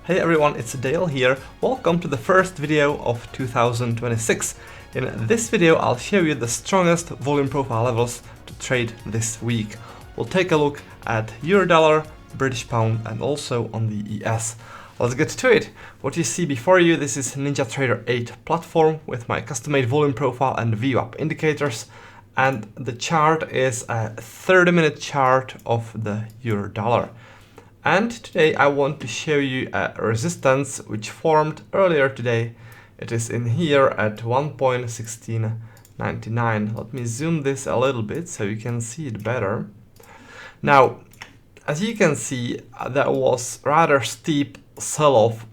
Hey everyone, it's Dale here. Welcome to the first video of 2026. In this video, I'll show you the strongest volume profile levels to trade this week. We'll take a look at euro dollar, British pound, and also on the ES. Let's get to it. What you see before you, this is NinjaTrader 8 platform with my custom-made volume profile and view up indicators. And the chart is a 30-minute chart of the euro dollar. And today I want to show you a resistance which formed earlier today. It is in here at 1.1699. Let me zoom this a little bit so you can see it better. Now, as you can see, there was rather steep sell-off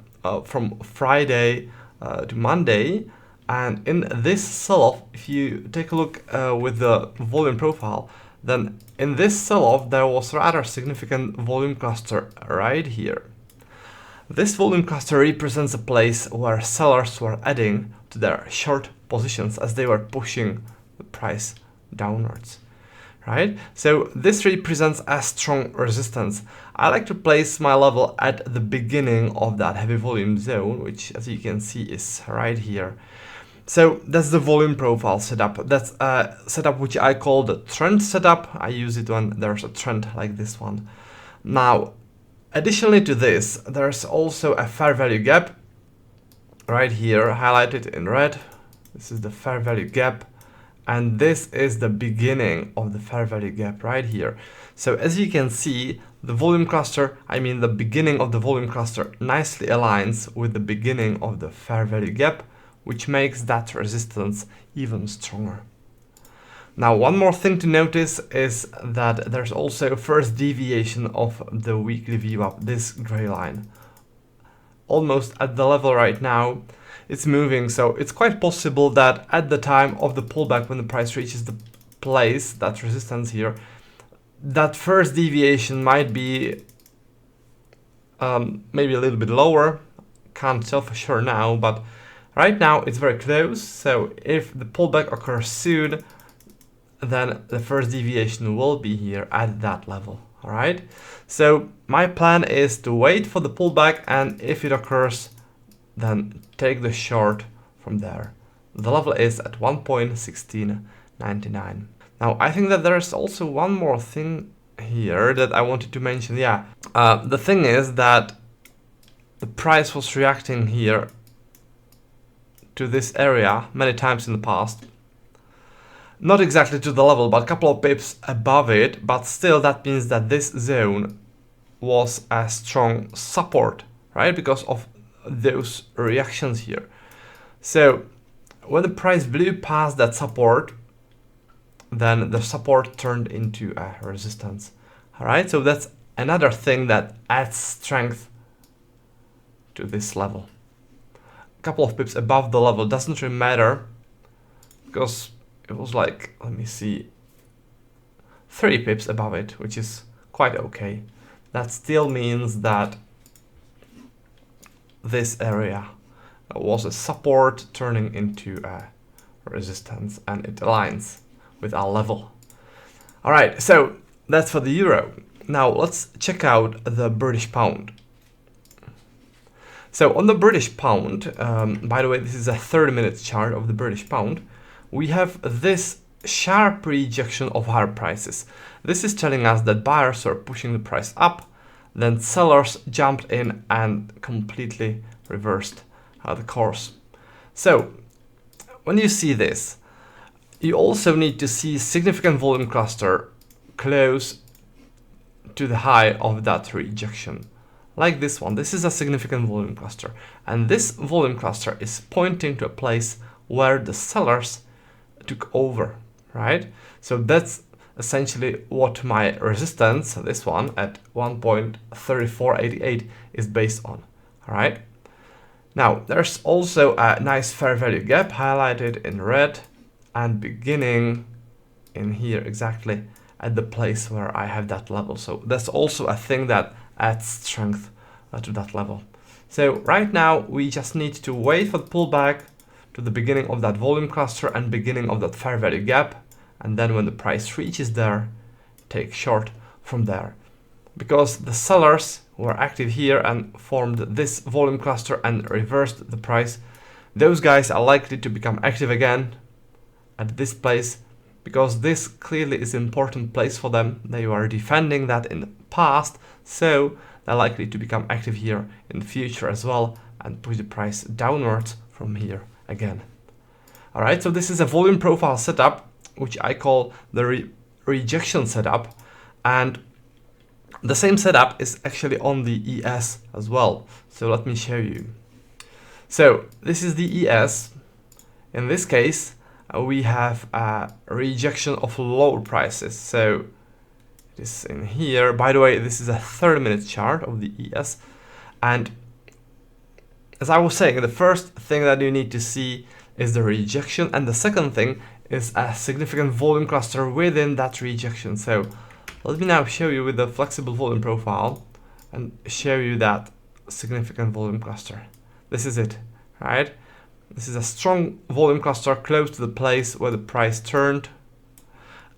from Friday to Monday. And in this sell-off, if you take a look with the volume profile, then in this sell-off, there was rather significant volume cluster right here. This volume cluster represents a place where sellers were adding to their short positions as they were pushing the price downwards, right? So this represents a strong resistance. I like to place my level at the beginning of that heavy volume zone, which as you can see is right here. So that's the volume profile setup. That's a setup which I call the trend setup. I use it when there's a trend like this one. Now, additionally to this, there's also a fair value gap right here, highlighted in red. This is the fair value gap. And this is the beginning of the fair value gap right here. So as you can see, the volume cluster, the beginning of the volume cluster nicely aligns with the beginning of the fair value gap, which makes that resistance even stronger. Now, one more thing to notice is that there's also a first deviation of the weekly view up, this gray line. Almost at the level right now, it's moving, so it's quite possible that at the time of the pullback, when the price reaches the place, that resistance here, that first deviation might be maybe a little bit lower. Can't tell for sure now, but right now it's very close, so if the pullback occurs soon, then the first deviation will be here at that level, all right? So my plan is to wait for the pullback, and if it occurs, then take the short from there. The level is at 1.1699. Now, I think that there's also one more thing here that I wanted to mention. The thing is that the price was reacting here to this area many times in the past. Not exactly to the level, but a couple of pips above it, but still that means that this zone was a strong support, right? Because of those reactions here. So when the price blew past that support, then the support turned into a resistance. All right, so that's another thing that adds strength to this level. Couple of pips above the level doesn't really matter, because it was like, let me see, 3 pips above it, which is quite okay. That still means that this area was a support turning into a resistance, and it aligns with our level. All right, so that's for the euro. Now let's check out the British pound. So on the British pound, by the way, this is a 30-minute chart of the British pound. We have this sharp rejection of higher prices. This is telling us that buyers are pushing the price up, then sellers jumped in and completely reversed the course. So when you see this, you also need to see significant volume cluster close to the high of that rejection. Like this one, this is a significant volume cluster, and this volume cluster is pointing to a place where the sellers took over, right? So that's essentially what my resistance, this one at 1.3488, is based on, all right? Now, there's also a nice fair value gap highlighted in red and beginning in here exactly at the place where I have that level. So that's also a thing that adds strength to that level. So right now we just need to wait for the pullback to the beginning of that volume cluster and beginning of that fair value gap, and then when the price reaches there, take short from there. Because the sellers who are active here and formed this volume cluster and reversed the price, those guys are likely to become active again at this place, because this clearly is an important place for them. They were defending that in the past, so they're likely to become active here in the future as well and push the price downwards from here again. Alright, so this is a volume profile setup, which I call the rejection setup, and the same setup is actually on the ES as well. So let me show you. So this is the ES. In this case, we have a rejection of lower prices. So it is in here. By the way, this is a 30-minute chart of the ES. And as I was saying, the first thing that you need to see is the rejection, and the second thing is a significant volume cluster within that rejection. So let me now show you with the flexible volume profile and show you that significant volume cluster. This is it, right? This is a strong volume cluster close to the place where the price turned,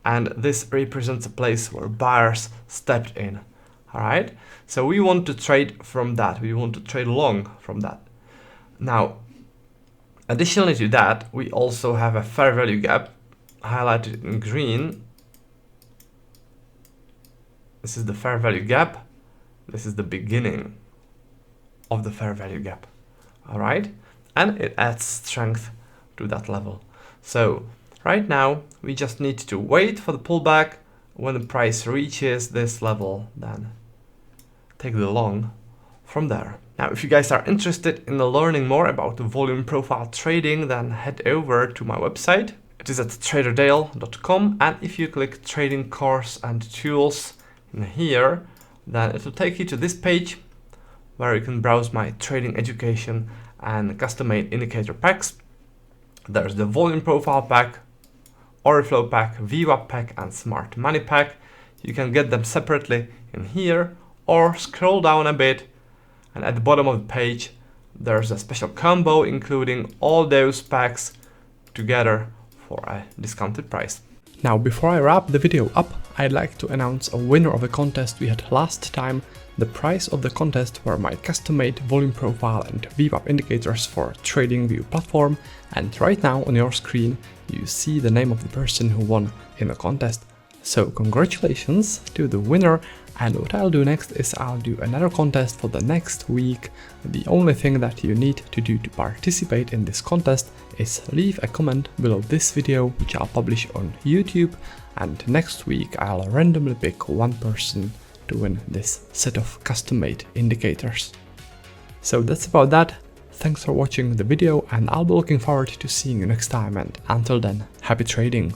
and this represents a place where buyers stepped in. All right, so we want to trade from that. We want to trade long from that. Now, additionally to that, we also have a fair value gap highlighted in green. This is the fair value gap. This is the beginning of the fair value gap. All right, and it adds strength to that level. So right now we just need to wait for the pullback. When the price reaches this level, then take the long from there. Now, if you guys are interested in learning more about the volume profile trading, then head over to my website. It is at traderdale.com, and if you click trading course and tools in here, then it will take you to this page where you can browse my trading education and custom-made indicator packs. There's the volume profile pack, Oriflow pack, VWAP pack, and Smart Money pack. You can get them separately in here, or scroll down a bit, and at the bottom of the page there's a special combo including all those packs together for a discounted price. Now, before I wrap the video up, I'd like to announce a winner of the contest we had last time. The prize of the contest were my custom-made volume profile and VWAP indicators for TradingView platform, and right now on your screen you see the name of the person who won in the contest. So congratulations to the winner, and what I'll do next is I'll do another contest for the next week. The only thing that you need to do to participate in this contest is leave a comment below this video, which I'll publish on YouTube, and next week I'll randomly pick one person to win this set of custom-made indicators. So that's about that. Thanks for watching the video, and I'll be looking forward to seeing you next time, and until then, happy trading!